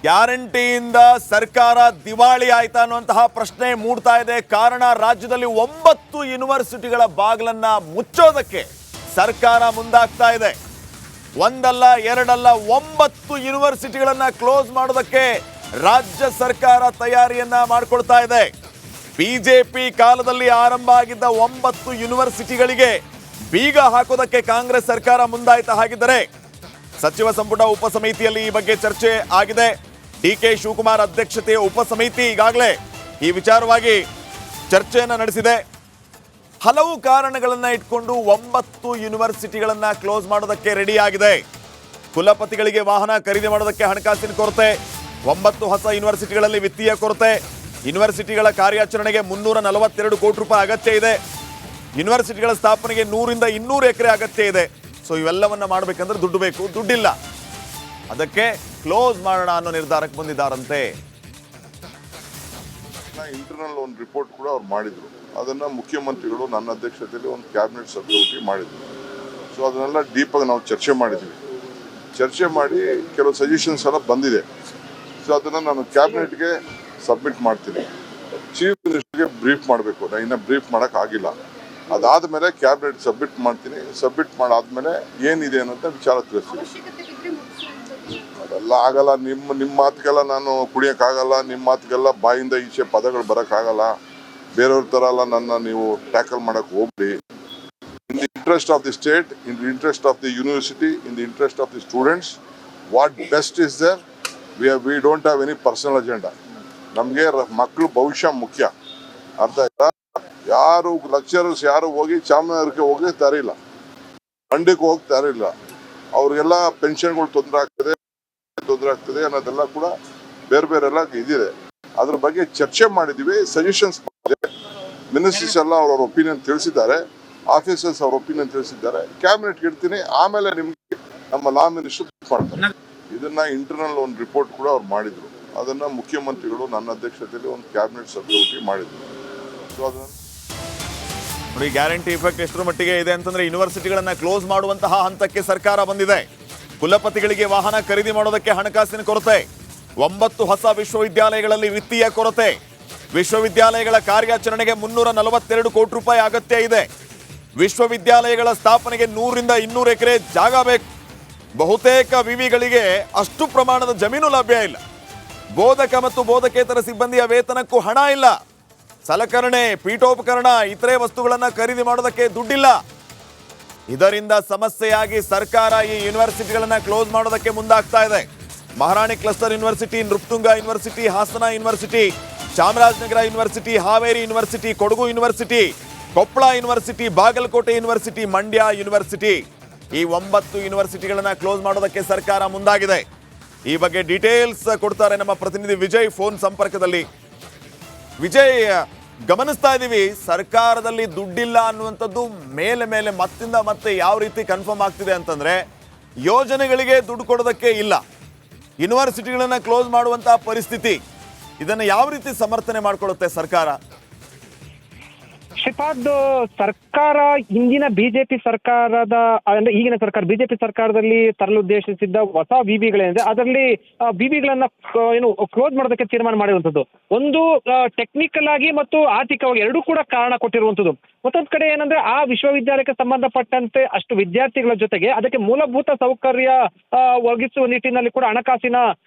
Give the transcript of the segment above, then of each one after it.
ಗ್ಯಾರಂಟಿಯಿಂದ ಸರ್ಕಾರ ದಿವಾಳಿ ಆಯ್ತಾ ಅನ್ನುವಂತಹ ಪ್ರಶ್ನೆ ಮೂಡ್ತಾ ಇದೆ. ಕಾರಣ ರಾಜ್ಯದಲ್ಲಿ 9 ಯೂನಿವರ್ಸಿಟಿಗಳ ಬಾಗಿಲನ್ನ ಮುಚ್ಚೋದಕ್ಕೆ ಸರ್ಕಾರ ಮುಂದಾಗ್ತಾ ಇದೆ. ಒಂದಲ್ಲ ಎರಡಲ್ಲ 9 ಯೂನಿವರ್ಸಿಟಿಗಳನ್ನ ಕ್ಲೋಸ್ ಮಾಡೋದಕ್ಕೆ ರಾಜ್ಯ ಸರ್ಕಾರ ತಯಾರಿಯನ್ನ ಮಾಡಿಕೊಳ್ತಾ ಇದೆ. ಬಿಜೆಪಿ ಕಾಲದಲ್ಲಿ ಆರಂಭ ಆಗಿದ್ದ 9 ಯೂನಿವರ್ಸಿಟಿಗಳಿಗೆ ಬೀಗ ಹಾಕೋದಕ್ಕೆ ಕಾಂಗ್ರೆಸ್ ಸರ್ಕಾರ ಮುಂದಾಯ್ತಾ. ಹಾಗಿದ್ದರೆ ಸಚಿವ ಸಂಪುಟ ಉಪಸಮಿತಿಯಲ್ಲಿ ಈ ಬಗ್ಗೆ ಚರ್ಚೆ ಆಗಿದೆ. ಡಿ.ಕೆ. ಶಿವಕುಮಾರ್ ಅಧ್ಯಕ್ಷತೆಯ ಉಪಸಮಿತಿ ಈಗಾಗಲೇ ಈ ವಿಚಾರವಾಗಿ ಚರ್ಚೆಯನ್ನು ನಡೆಸಿದೆ. ಹಲವು ಕಾರಣಗಳನ್ನು ಇಟ್ಕೊಂಡು 9 ಯೂನಿವರ್ಸಿಟಿಗಳನ್ನ ಕ್ಲೋಸ್ ಮಾಡೋದಕ್ಕೆ ರೆಡಿ ಆಗಿದೆ. ಕುಲಪತಿಗಳಿಗೆ ವಾಹನ ಖರೀದಿ ಮಾಡೋದಕ್ಕೆ ಹಣಕಾಸಿನ ಕೊರತೆ, 9 ಹೊಸ ಯೂನಿವರ್ಸಿಟಿಗಳಲ್ಲಿ ವಿತ್ತೀಯ ಕೊರತೆ, ಯೂನಿವರ್ಸಿಟಿಗಳ ಕಾರ್ಯಾಚರಣೆಗೆ 342 ಕೋಟಿ ರೂಪಾಯಿ ಅಗತ್ಯ ಇದೆ, ಯೂನಿವರ್ಸಿಟಿಗಳ ಸ್ಥಾಪನೆಗೆ 100 ರಿಂದ 200 ಎಕರೆ ಅಗತ್ಯ ಇದೆ. ಸೊ ಇವೆಲ್ಲವನ್ನ ಮಾಡಬೇಕಂದ್ರೆ ದುಡ್ಡು ಬೇಕು, ದುಡ್ಡಿಲ್ಲ. ಅದಕ್ಕೆ ಕ್ಲೋಸ್ ಮಾಡೋಣ ಅನ್ನೋ ನಿರ್ಧಾರಕ್ಕೆ ಬಂದಿದ್ದಾರಂತೆ. ಇಂಟರ್ನಲ್ ಒಂದು ರಿಪೋರ್ಟ್ ಕೂಡ ಅವ್ರು ಮಾಡಿದ್ರು. ಅದನ್ನ ಮುಖ್ಯಮಂತ್ರಿಗಳು ನನ್ನ ಅಧ್ಯಕ್ಷತೆಯಲ್ಲಿ ಒಂದು ಕ್ಯಾಬಿನೆಟ್ ಸಬ್ ಕಮಿಟಿ ಮಾಡಿದ್ರು. ಸೊ ಅದನ್ನೆಲ್ಲ ಡೀಪಾಗಿ ನಾವು ಚರ್ಚೆ ಮಾಡಿದ್ವಿ. ಚರ್ಚೆ ಮಾಡಿ ಕೆಲವು ಸಜೆಷನ್ಸ್ ಎಲ್ಲ ಬಂದಿದೆ. ಸೊ ಅದನ್ನು ನಾನು ಕ್ಯಾಬಿನೆಟ್ಗೆ ಸಬ್ಮಿಟ್ ಮಾಡ್ತೀನಿ. ಚೀಫ್ ಮಿನಿಸ್ಟರ್ಗೆ ಬ್ರೀಫ್ ಮಾಡಬೇಕು. ನಾನು ಇನ್ನೂ ಬ್ರೀಫ್ ಮಾಡೋಕ್ಕಾಗಿಲ್ಲ. ಅದಾದಮೇಲೆ ಕ್ಯಾಬಿನೆಟ್ ಸಬ್ಮಿಟ್ ಮಾಡ್ತೀನಿ. ಸಬ್ಮಿಟ್ ಮಾಡಾದ್ಮೇಲೆ ಏನಿದೆ ಅನ್ನೋಂಥ ವಿಚಾರ ತಿಳಿಸ್ತೀನಿ. ಅದೆಲ್ಲ ಆಗಲ್ಲ. ನಿಮ್ಮ ಮಾತಿಗೆಲ್ಲ ನಾನು ಕುಡಿಯೋಕ್ಕಾಗಲ್ಲ. ನಿಮ್ಮ ಮಾತಿಗೆಲ್ಲ ಬಾಯಿಂದ ಈಚೆ ಪದಗಳು ಬರೋಕ್ಕಾಗಲ್ಲ. ಬೇರೆಯವ್ರ ಥರ ಎಲ್ಲ ನನ್ನ ನೀವು ಟ್ಯಾಕಲ್ ಮಾಡೋಕ್ಕೆ ಹೋಗ್ಬಿಡಿ. In the interest of the state, in the interest of the university, in the interest of the students, what best is there, we don't have any personal agenda. ನಮಗೆ ಮಕ್ಕಳು ಭವಿಷ್ಯ ಮುಖ್ಯ. ಅರ್ಥ ಆಯ್ತಾ? ಯಾರು ಲೆಕ್ಚರರ್ಸ್ ಯಾರು ಹೋಗಿ ಚಾಮರಾಜನಗರಕ್ಕೆ ಹೋಗಿ ತರಿಲ್ಲ, ಮಂಡ್ಯಕ್ಕೆ ಹೋಗಿ ತರಿಲ್ಲ. ಅವ್ರಿಗೆಲ್ಲ ಪೆನ್ಷನ್ಗಳು ತೊಂದರೆ ಆಗ್ತದೆ ಅನ್ನೋದೆಲ್ಲ ಕೂಡ ಬೇರೆ ಬೇರೆಲ್ಲ ಇದಿದೆ. ಅದ್ರ ಬಗ್ಗೆ ಚರ್ಚೆ ಮಾಡಿದ್ದೀವಿ. ಸಜೆಷನ್ಸ್ ಮಾಡಿದೆ. ಮಿನಿಸ್ಟರ್ಸ್ ಎಲ್ಲ ಅವ್ರ ಒಪಿನಿಯನ್ ತಿಳಿಸಿದ್ದಾರೆ. ಆಫೀಸರ್ಸ್ ಅವ್ರ ಒಪಿನಿಯನ್ ತಿಳಿಸಿದ್ದಾರೆ. ಕ್ಯಾಬಿನೆಟ್ಗೆ ಇಡ್ತೀನಿ. ಆಮೇಲೆ ನಿಮ್ಗೆ ನಮ್ಮ ಲಾ ಮಿನಿಸ್ಟರ್ ಮಾಡ್ತಾರೆ. ಇದನ್ನ ಇಂಟರ್ನಲ್ ಒಂದು ರಿಪೋರ್ಟ್ ಕೂಡ ಅವ್ರು ಮಾಡಿದ್ರು. ಅದನ್ನ ಮುಖ್ಯಮಂತ್ರಿಗಳು ನನ್ನ ಅಧ್ಯಕ್ಷತೆಯಲ್ಲಿ ಒಂದು ಕ್ಯಾಬಿನೆಟ್ ಸಬ್ ಕಮಿಟಿ ಮಾಡಿದ್ರು. ಸೊ ಅದನ್ನ ನೋಡಿ, ಗ್ಯಾರಂಟಿ ಇಫೆಕ್ಟ್ ಎಷ್ಟರ ಮಟ್ಟಿಗೆ ಇದೆ ಅಂತಂದ್ರೆ ಯೂನಿವರ್ಸಿಟಿಗಳನ್ನ ಕ್ಲೋಸ್ ಮಾಡುವಂತಹ ಹಂತಕ್ಕೆ ಸರ್ಕಾರ ಬಂದಿದೆ. ಕುಲಪತಿಗಳಿಗೆ ವಾಹನ ಖರೀದಿ ಮಾಡೋದಕ್ಕೆ ಹಣಕಾಸಿನ ಕೊರತೆ, 9 ಹೊಸ ವಿಶ್ವವಿದ್ಯಾಲಯಗಳಲ್ಲಿ ವಿತ್ತೀಯ ಕೊರತೆ, ವಿಶ್ವವಿದ್ಯಾಲಯಗಳ ಕಾರ್ಯಾಚರಣೆಗೆ 342 ಕೋಟಿ ರೂಪಾಯಿ ಅಗತ್ಯ ಇದೆ, ವಿಶ್ವವಿದ್ಯಾಲಯಗಳ ಸ್ಥಾಪನೆಗೆ 100 ರಿಂದ 200 ಎಕರೆ ಜಾಗ ಬೇಕು. ಬಹುತೇಕ ವಿವಿಗಳಿಗೆ ಅಷ್ಟು ಪ್ರಮಾಣದ ಜಮೀನು ಲಭ್ಯ ಇಲ್ಲ. ಬೋಧಕ ಮತ್ತು ಬೋಧಕೇತರ ಸಿಬ್ಬಂದಿಯ ವೇತನಕ್ಕೂ ಹಣ ಇಲ್ಲ. ಸಲಕರಣೆ, ಪೀಠೋಪಕರಣ, ಇತರೆ ವಸ್ತುಗಳನ್ನು ಖರೀದಿ ಮಾಡೋದಕ್ಕೆ ದುಡ್ಡಿಲ್ಲ. ಇದರಿಂದ ಸಮಸ್ಯೆಯಾಗಿ ಸರ್ಕಾರ ಈ ಯೂನಿವರ್ಸಿಟಿಗಳನ್ನ ಕ್ಲೋಸ್ ಮಾಡೋದಕ್ಕೆ ಮುಂದಾಗ್ತಾ ಇದೆ. Maharani cluster university, Nrupatunga university, Hassan university, Chamarajanagar university, Haveri university, Kodagu university, Koppal university, Bagalkot university, Mandya university, ಈ 9 ಯೂನಿವರ್ಸಿಟಿಗಳನ್ನ ಕ್ಲೋಸ್ ಮಾಡೋದಕ್ಕೆ ಸರ್ಕಾರ ಮುಂದಾಗಿದೆ. ಈ ಬಗ್ಗೆ ಡೀಟೇಲ್ಸ್ ಕೊಡ್ತಾರೆ ನಮ್ಮ ಪ್ರತಿನಿಧಿ ವಿಜಯ್ ಫೋನ್ ಸಂಪರ್ಕದಲ್ಲಿ. ವಿಜಯ್, ಗಮನಿಸ್ತಾ ಇದ್ದೀವಿ ಸರ್ಕಾರದಲ್ಲಿ ದುಡ್ಡಿಲ್ಲ ಅನ್ನುವಂಥದ್ದು ಮೇಲೆ ಮೇಲೆ ಮತ್ತಿಂದ ಮತ್ತೆ ಯಾವ ರೀತಿ ಕನ್ಫರ್ಮ್ ಆಗ್ತಿದೆ ಅಂತಂದ್ರೆ, ಯೋಜನೆಗಳಿಗೆ ದುಡ್ಡು ಕೊಡೋದಕ್ಕೆ ಇಲ್ಲ, ಯೂನಿವರ್ಸಿಟಿಗಳನ್ನ ಕ್ಲೋಸ್ ಮಾಡುವಂತಹ ಪರಿಸ್ಥಿತಿ. ಇದನ್ನು ಯಾವ ರೀತಿ ಸಮರ್ಥನೆ ಮಾಡಿಕೊಳ್ಳುತ್ತೆ ಸರ್ಕಾರ? ಶ್ರೀಪಾದ್, ಸರ್ಕಾರ ಹಿಂದಿನ ಬಿಜೆಪಿ ಸರ್ಕಾರದ ಅಂದ್ರೆ ಈಗಿನ ಸರ್ಕಾರ ಬಿಜೆಪಿ ಸರ್ಕಾರದಲ್ಲಿ ತರಲು ಉದ್ದೇಶಿಸಿದ್ದ ಹೊಸ ವಿವಿಗಳೇನಿದೆ ಅದರಲ್ಲಿ ವಿವಿಗಳನ್ನ ಏನು ಕ್ಲೋಸ್ ಮಾಡೋದಕ್ಕೆ ತೀರ್ಮಾನ ಮಾಡಿರುವಂತದ್ದು. ಒಂದು ಟೆಕ್ನಿಕಲ್ ಆಗಿ ಮತ್ತು ಆರ್ಥಿಕವಾಗಿ ಎರಡೂ ಕೂಡ ಕಾರಣ ಕೊಟ್ಟಿರುವಂತದ್ದು. ಮತ್ತೊಂದು ಕಡೆ ಏನಂದ್ರೆ ಆ ವಿಶ್ವವಿದ್ಯಾಲಯಕ್ಕೆ ಸಂಬಂಧಪಟ್ಟಂತೆ ಅಷ್ಟು ವಿದ್ಯಾರ್ಥಿಗಳ ಜೊತೆಗೆ ಅದಕ್ಕೆ ಮೂಲಭೂತ ಸೌಕರ್ಯ ಒದಗಿಸುವ ನಿಟ್ಟಿನಲ್ಲಿ ಕೂಡ ಹಣಕಾಸಿನ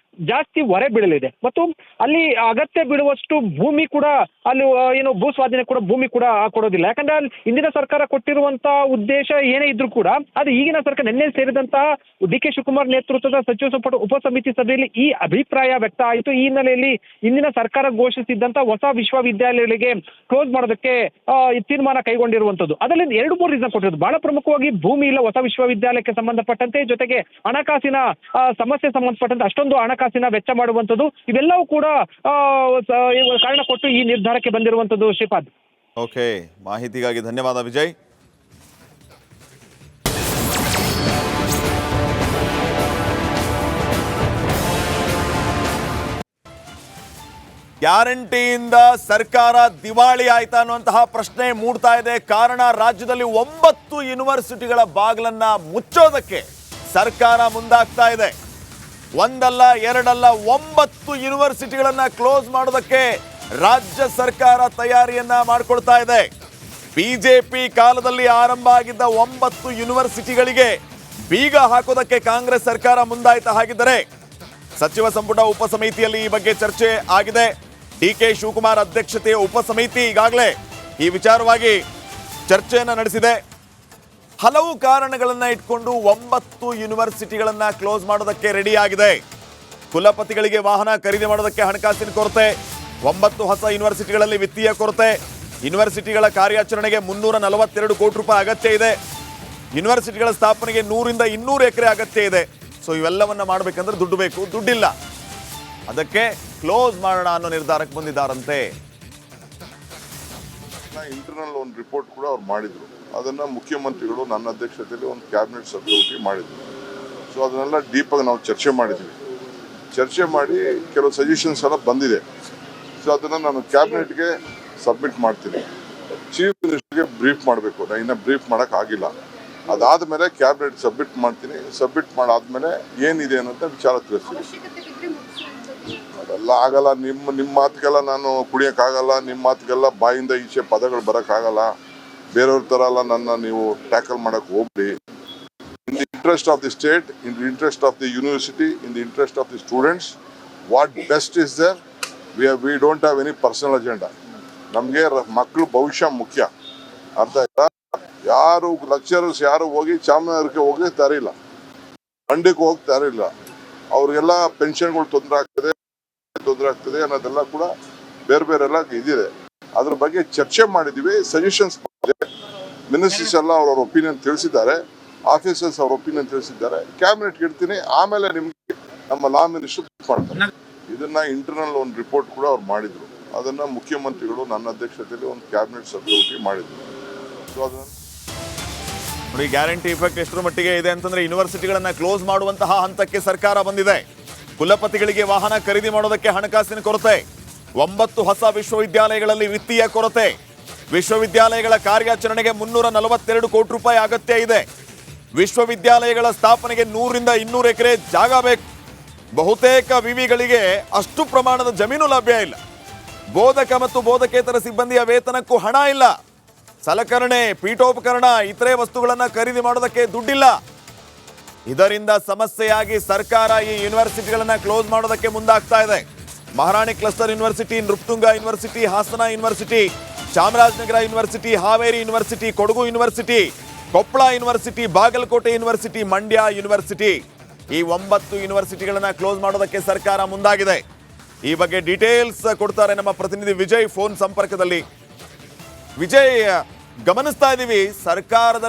ಜಾಸ್ತಿ ಹೊರೆ ಬೀಳಲಿದೆ. ಮತ್ತು ಅಲ್ಲಿ ಅಗತ್ಯ ಬಿಡುವಷ್ಟು ಭೂಮಿ ಕೂಡ ಅಲ್ಲಿ ಏನು ಭೂ ಸ್ವಾಧೀನ ಕೂಡ ಭೂಮಿ ಕೂಡ ಕೊಡೋದಿಲ್ಲ. ಯಾಕಂದ್ರೆ ಅಲ್ಲಿ ಹಿಂದಿನ ಸರ್ಕಾರ ಕೊಟ್ಟಿರುವಂತಹ ಉದ್ದೇಶ ಏನೇ ಇದ್ರೂ ಕೂಡ ಅದು ಈಗಿನ ಸರ್ಕಾರ ನಿನ್ನೆ ಸೇರಿದಂತಹ ಡಿ.ಕೆ. ಶಿವಕುಮಾರ್ ನೇತೃತ್ವದ ಸಚಿವ ಸಂಪುಟ ಉಪಸಮಿತಿ ಸಭೆಯಲ್ಲಿ ಈ ಅಭಿಪ್ರಾಯ ವ್ಯಕ್ತ ಆಯಿತು. ಈ ಹಿನ್ನೆಲೆಯಲ್ಲಿ ಇಂದಿನ ಸರ್ಕಾರ ಘೋಷಿಸಿದ್ದಂತಹ ಹೊಸ ವಿಶ್ವವಿದ್ಯಾಲಯಗಳಿಗೆ ಕ್ಲೋಸ್ ಮಾಡೋದಕ್ಕೆ ತೀರ್ಮಾನ ಕೈಗೊಂಡಿರುವಂತದ್ದು. ಅದರಲ್ಲಿ 2-3 ರೀಸನ್ ಕೊಟ್ಟಿರೋದು. ಬಹಳ ಪ್ರಮುಖವಾಗಿ ಭೂಮಿ ಇಲ್ಲ ಹೊಸ ವಿಶ್ವವಿದ್ಯಾಲಯಕ್ಕೆ ಸಂಬಂಧಪಟ್ಟಂತೆ, ಜೊತೆಗೆ ಹಣಕಾಸಿನ ಸಮಸ್ಯೆ ಸಂಬಂಧಪಟ್ಟಂತೆ ಅಷ್ಟೊಂದು ಹಣಕಾಸಿನ ವೆಚ್ಚ ಮಾಡುವಂಥದ್ದು, ಇವೆಲ್ಲವೂ ಕೂಡ ಕಾರಣ ಕೊಟ್ಟು ಈ ನಿರ್ಧಾರಕ್ಕೆ ಬಂದಿರುವಂತದ್ದು. ಶ್ರೀಪಾದ್, ಓಕೆ, ಮಾಹಿತಿಗಾಗಿ ಧನ್ಯವಾದ ವಿಜಯ್. ಗ್ಯಾರಂಟಿಯಿಂದ ಸರ್ಕಾರ ದಿವಾಳಿ ಆಯ್ತಾ ಅನ್ನುವಂತಹ ಪ್ರಶ್ನೆ ಮೂಡ್ತಾ ಇದೆ. ಕಾರಣ ರಾಜ್ಯದಲ್ಲಿ 9 ಯೂನಿವರ್ಸಿಟಿಗಳ ಬಾಗಿಲನ್ನ ಮುಚ್ಚೋದಕ್ಕೆ ಸರ್ಕಾರ ಮುಂದಾಗ್ತಾ ಇದೆ. ಒಂದಲ್ಲ ಎರಡಲ್ಲ 9 ಯೂನಿವರ್ಸಿಟಿಗಳನ್ನ ಕ್ಲೋಸ್ ಮಾಡೋದಕ್ಕೆ ರಾಜ್ಯ ಸರ್ಕಾರ ತಯಾರಿಯನ್ನ ಮಾಡಿಕೊಳ್ತಾ ಇದೆ. ಬಿಜೆಪಿ ಕಾಲದಲ್ಲಿ ಆರಂಭ ಆಗಿದ್ದ 9 ಯೂನಿವರ್ಸಿಟಿಗಳಿಗೆ ಬೀಗ ಹಾಕೋದಕ್ಕೆ ಕಾಂಗ್ರೆಸ್ ಸರ್ಕಾರ ಮುಂದಾಯ್ತಾ. ಹಾಗಿದ್ದರೆ ಸಚಿವ ಸಂಪುಟ ಉಪಸಮಿತಿಯಲ್ಲಿ ಈ ಬಗ್ಗೆ ಚರ್ಚೆ ಆಗಿದೆ. ಡಿ.ಕೆ. ಶಿವಕುಮಾರ್ ಅಧ್ಯಕ್ಷತೆಯ ಉಪಸಮಿತಿ ಈಗಾಗಲೇ ಈ ವಿಚಾರವಾಗಿ ಚರ್ಚೆಯನ್ನು ನಡೆಸಿದೆ. ಹಲವು ಕಾರಣಗಳನ್ನ ಇಟ್ಕೊಂಡು 9 ಯೂನಿವರ್ಸಿಟಿಗಳನ್ನ ಕ್ಲೋಸ್ ಮಾಡೋದಕ್ಕೆ ರೆಡಿ ಆಗಿದೆ. ಕುಲಪತಿಗಳಿಗೆ ವಾಹನ ಖರೀದಿ ಮಾಡೋದಕ್ಕೆ ಹಣಕಾಸಿನ ಕೊರತೆ, 9 ಹೊಸ ಯೂನಿವರ್ಸಿಟಿಗಳಲ್ಲಿ ವಿತ್ತೀಯ ಕೊರತೆ, ಯೂನಿವರ್ಸಿಟಿಗಳ ಕಾರ್ಯಾಚರಣೆಗೆ 342 ಕೋಟಿ ರೂಪಾಯಿ ಅಗತ್ಯ ಇದೆ. ಯೂನಿವರ್ಸಿಟಿಗಳ ಸ್ಥಾಪನೆಗೆ 100ರಿಂದ 200 ಎಕರೆ ಅಗತ್ಯ ಇದೆ. ಸೊ ಇವೆಲ್ಲವನ್ನ ಮಾಡಬೇಕಂದ್ರೆ ದುಡ್ಡು ಬೇಕು, ದುಡ್ಡಿಲ್ಲ. ಅದಕ್ಕೆ ಕ್ಲೋಸ್ ಮಾಡೋಣ ಅನ್ನೋ ನಿರ್ಧಾರಕ್ಕೆ ಬಂದಿದ್ದಾರಂತೆ. ಇಂಟರ್ನಲ್ ಒಂದು ರಿಪೋರ್ಟ್ ಕೂಡ ಅವ್ರು ಮಾಡಿದ್ರು. ಅದನ್ನ ಮುಖ್ಯಮಂತ್ರಿಗಳು ನನ್ನ ಅಧ್ಯಕ್ಷತೆಯಲ್ಲಿ ಒಂದು ಕ್ಯಾಬಿನೆಟ್ ಸಬ್ ಕಮಿಟಿ ಮಾಡಿದ್ರು. ಸೊ ಅದನ್ನೆಲ್ಲ ಡೀಪಾಗಿ ನಾವು ಚರ್ಚೆ ಮಾಡಿದ್ವಿ. ಚರ್ಚೆ ಮಾಡಿ ಕೆಲವು ಸಜೆಷನ್ಸ್ ಎಲ್ಲ ಬಂದಿದೆ. ಸೊ ಅದನ್ನ ನಾನು ಕ್ಯಾಬಿನೆಟ್ಗೆ ಸಬ್ಮಿಟ್ ಮಾಡ್ತೀನಿ. ಚೀಫ್ ಮಿನಿಸ್ಟರ್ಗೆ ಬ್ರೀಫ್ ಮಾಡಬೇಕು. ನಾನು ಇನ್ನೂ ಬ್ರೀಫ್ ಮಾಡೋಕೆ ಆಗಿಲ್ಲ. ಅದಾದಮೇಲೆ ಕ್ಯಾಬಿನೆಟ್ ಸಬ್ಮಿಟ್ ಮಾಡ್ತೀನಿ. ಸಬ್ಮಿಟ್ ಮಾಡಾದ್ಮೇಲೆ ಏನಿದೆ ಅನ್ನೋಂಥ ವಿಚಾರ ತಿಳಿಸ್ತೀನಿ. ಅದೆಲ್ಲ ಆಗಲ್ಲ. ನಿಮ್ಮ ಮಾತಿಗೆಲ್ಲ ನಾನು ಕುಡಿಯೋಕ್ಕಾಗಲ್ಲ. ನಿಮ್ಮ ಮಾತಿಗೆಲ್ಲ ಬಾಯಿಂದ ಈಚೆ ಪದಗಳು ಬರೋಕ್ಕಾಗಲ್ಲ. ಬೇರೆಯವ್ರ ಥರ ಎಲ್ಲ ನನ್ನ ನೀವು ಟ್ಯಾಕಲ್ ಮಾಡೋಕ್ಕೆ ಹೋಗ್ಬಿಡಿ. In the interest of the state, in the interest of the university, in the interest of the students, what best is there. We don't have any personal agenda. ನಮಗೆ ಮಕ್ಕಳು ಭವಿಷ್ಯ ಮುಖ್ಯ. ಅರ್ಥ ಆಯ್ತಾ? ಯಾರು ಲೆಕ್ಚರರ್ಸ್ ಯಾರು ಹೋಗಿ ಚಾಮರಾಜನಗರಕ್ಕೆ ಹೋಗಿ ತರಿಲ್ಲ, ಮಂಡ್ಯಕ್ಕೆ ಹೋಗಿ ತರಿಲ್ಲ. ಅವ್ರಿಗೆಲ್ಲ ಪೆನ್ಷನ್ಗಳು ತೊಂದರೆ ಆಗ್ತದೆ ಅನ್ನೋದೆಲ್ಲ ಕೂಡ ಬೇರೆ ಬೇರೆಲ್ಲ ಇದಿದೆ. ಅದ್ರ ಬಗ್ಗೆ ಚರ್ಚೆ ಮಾಡಿದ್ದೀವಿ. ಸಜೆಷನ್ಸ್ ಮಿನಿಸ್ಟರ್ಸ್ ಎಲ್ಲ ಅವ್ರವ್ರ ಒಪಿನಿಯನ್ ತಿಳಿಸಿದ್ದಾರೆ. ಆಫೀಸರ್ಸ್ ಅವ್ರ ಒಪಿನಿಯನ್ ತಿಳಿಸಿದ್ದಾರೆ. ಕ್ಯಾಬಿನೆಟ್ಗೆ ಇಡ್ತೀನಿ. ಆಮೇಲೆ ನಿಮ್ಗೆ ನಮ್ಮ ಲಾ ಮಿನಿಸ್ಟರ್ ಮಾಡ್ತಾರೆ. ಇದನ್ನ ಇಂಟರ್ನಲ್ ಒಂದು ರಿಪೋರ್ಟ್ ಕೂಡ ಅವ್ರು ಮಾಡಿದ್ರು. ಅದನ್ನ ಮುಖ್ಯಮಂತ್ರಿಗಳು ನನ್ನ ಅಧ್ಯಕ್ಷತೆಯಲ್ಲಿ ಒಂದು ಕ್ಯಾಬಿನೆಟ್ ಸಬ್ ಕಮಿಟಿ ಮಾಡಿದ್ರು. ಸೊ ಅದನ್ನ ನೋಡಿ, ಗ್ಯಾರಂಟಿ ಇಫೆಕ್ಟ್ ಎಷ್ಟರ ಮಟ್ಟಿಗೆ ಇದೆ ಅಂತಂದ್ರೆ ಯೂನಿವರ್ಸಿಟಿಗಳನ್ನ ಕ್ಲೋಸ್ ಮಾಡುವಂತಹ ಹಂತಕ್ಕೆ ಸರ್ಕಾರ ಬಂದಿದೆ. ಕುಲಪತಿಗಳಿಗೆ ವಾಹನ ಖರೀದಿ ಮಾಡೋದಕ್ಕೆ ಹಣಕಾಸಿನ ಕೊರತೆ, 9 ಹೊಸ ವಿಶ್ವವಿದ್ಯಾಲಯಗಳಲ್ಲಿ ವಿತ್ತೀಯ ಕೊರತೆ, ವಿಶ್ವವಿದ್ಯಾಲಯಗಳ ಕಾರ್ಯಾಚರಣೆಗೆ 342 ಕೋಟಿ ರೂಪಾಯಿ ಅಗತ್ಯ ಇದೆ. ವಿಶ್ವವಿದ್ಯಾಲಯಗಳ ಸ್ಥಾಪನೆಗೆ 100ರಿಂದ 200 ಎಕರೆ ಜಾಗ ಬೇಕು. ಬಹುತೇಕ ವಿವಿಗಳಿಗೆ ಅಷ್ಟು ಪ್ರಮಾಣದ ಜಮೀನು ಲಭ್ಯ ಇಲ್ಲ. ಬೋಧಕ ಮತ್ತು ಬೋಧಕೇತರ ಸಿಬ್ಬಂದಿಯ ವೇತನಕ್ಕೂ ಹಣ ಇಲ್ಲ. ಸಲಕರಣೆ, ಪೀಠೋಪಕರಣ, ಇತರೆ ವಸ್ತುಗಳನ್ನು ಖರೀದಿ ಮಾಡೋದಕ್ಕೆ ದುಡ್ಡಿಲ್ಲ. ಇದರಿಂದ ಸಮಸ್ಯೆಯಾಗಿ ಸರ್ಕಾರ ಈ ಯೂನಿವರ್ಸಿಟಿಗಳನ್ನ ಕ್ಲೋಸ್ ಮಾಡೋದಕ್ಕೆ ಮುಂದಾಗ್ತಾ ಇದೆ. Maharani cluster university, Nrupatunga university, Hassan university, Chamarajanagar university, Haveri university, Kodagu university, Koppal university, Bagalkot university, Mandya university, ಈ 9 ಯೂನಿವರ್ಸಿಟಿಗಳನ್ನ ಕ್ಲೋಸ್ ಮಾಡೋದಕ್ಕೆ ಸರ್ಕಾರ ಮುಂದಾಗಿದೆ. ಈ ಬಗ್ಗೆ ಡೀಟೇಲ್ಸ್ ಕೊಡ್ತಾರೆ ನಮ್ಮ ಪ್ರತಿನಿಧಿ ವಿಜಯ್ ಫೋನ್ ಸಂಪರ್ಕದಲ್ಲಿ. ವಿಜಯ್, ಗಮನಿಸ್ತಾ ಇದ್ದೀವಿ ಸರ್ಕಾರದ